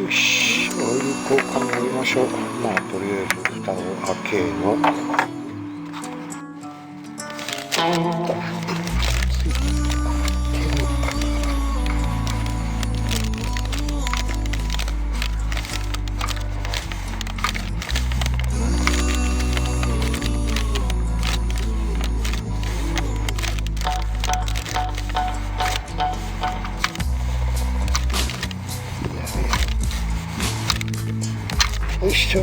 よし、オイル交換やりましょう。まあとりあえず蓋を開けの。よいしょ。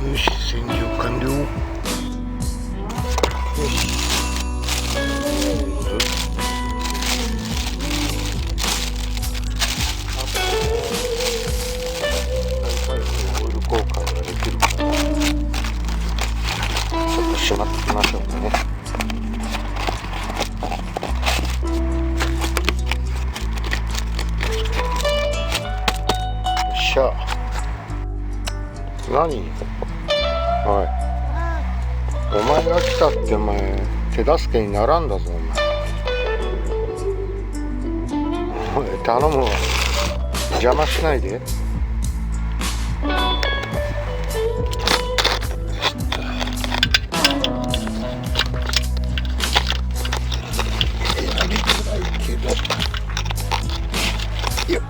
よし、洗浄完了。よし。オイル交換ができるから、ちょっとしまってみましょうかね。よっしゃ。何？はい、お前が来たってお前手助けにならんだぞお前。頼むわ、邪魔しないで。やりづらいけどよっ。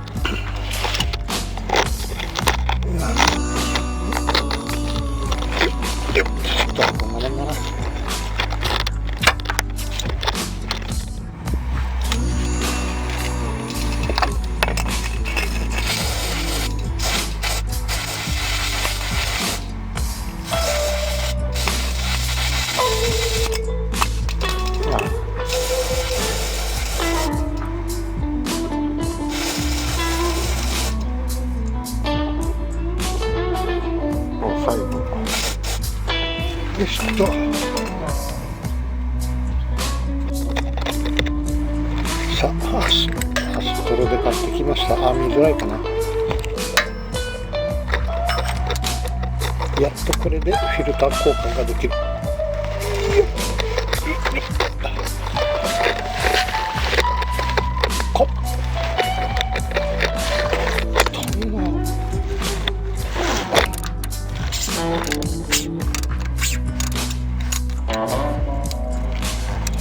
よしと。さあ、端トロで買ってきました。見づらいかな。やっとこれでフィルター交換ができる。こっ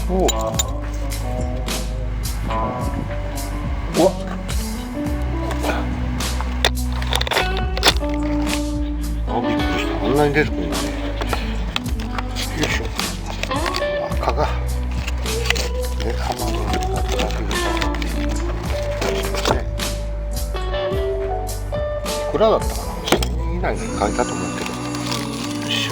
おうわびっくりした。こんなに出てくるんだね。よいしょ。赤がで浜の使ったフィルターね。いくらだったかな。1000円以内に買えたと思うけど。よいしょ。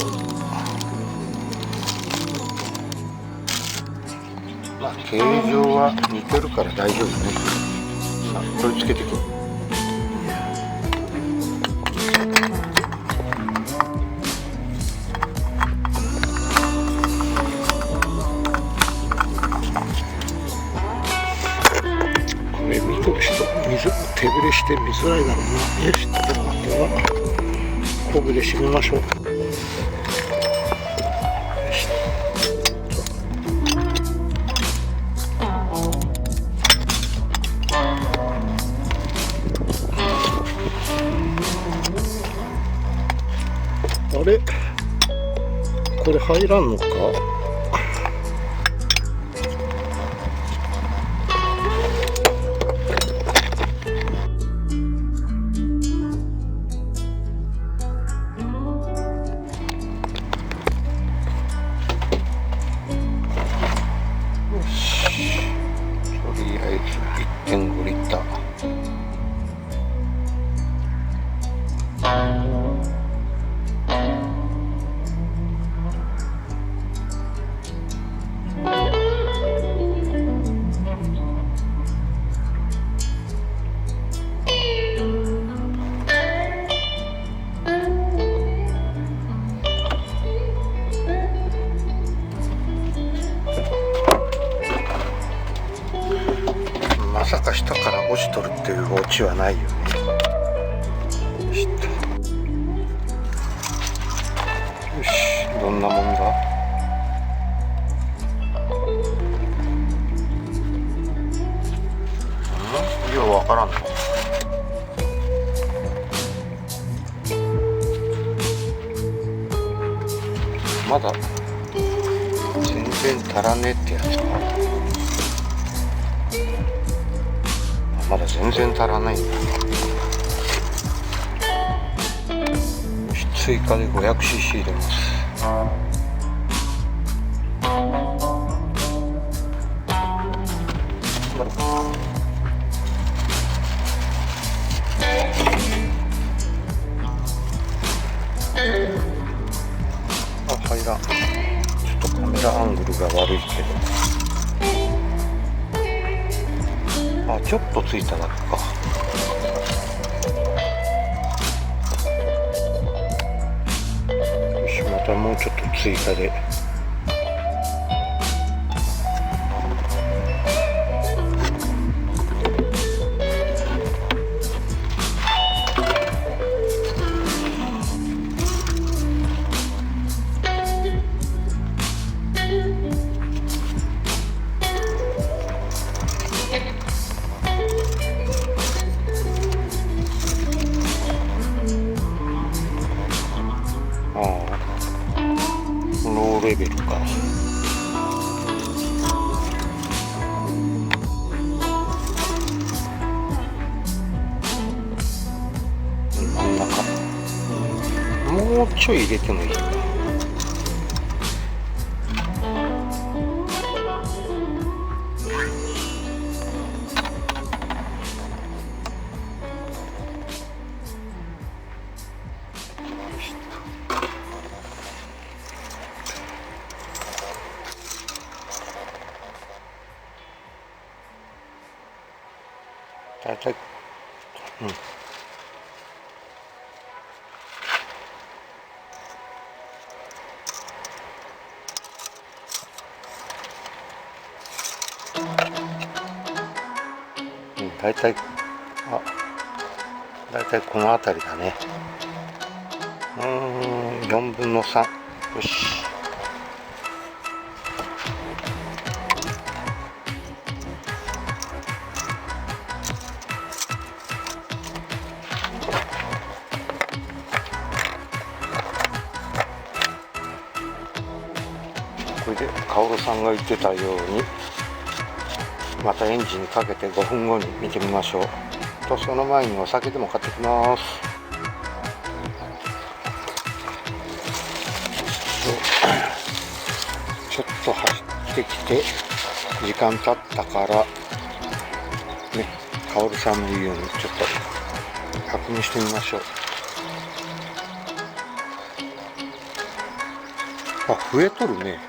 まあ形状は似てるから大丈夫ね。さあ取り付けていく。これ見てる人手ぶれして見づらいだろうな。よし、では工具で締めましょう。あれこれ入らんのか。よし、とりあえず 1.5 リッター。よ中から落ちとるっていうオチはないよね。よし、どんなもんだ。ようわからんの。まだ全然足らねえってやつか。まだ全然足らないんだ。よし、追加で 500cc 入れます。入らん。ちょっとカメラアングルが悪いけど、ちょっとついただけか。よし、またもうちょっと追加で。ローレベルか。真ん中もうちょい入れてもいいか。大体、大体、大体この辺りだね。4分の3。よし。これで薫さんが言ってたようにまたエンジンかけて5分後に見てみましょう。とその前にお酒でも買ってきます。ちょっと走ってきて時間経ったからね、薫さんの言うようにちょっと確認してみましょう。増えとるね。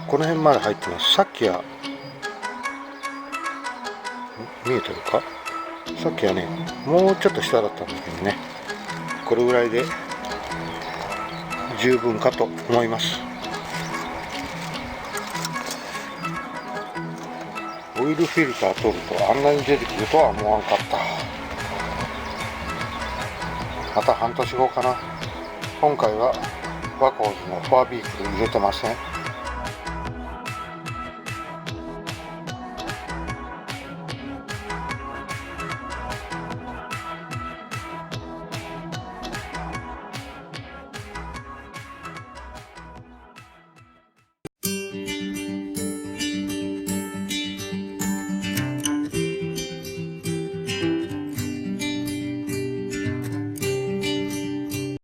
この辺まで入ってます。さっきは見えてるか。さっきはねもうちょっと下だったんだけどね、これぐらいで十分かと思います。オイルフィルター取るとあんなに出てくるとは思わんかった。また半年後かな。今回はワコーズのフォアビークル入れてません。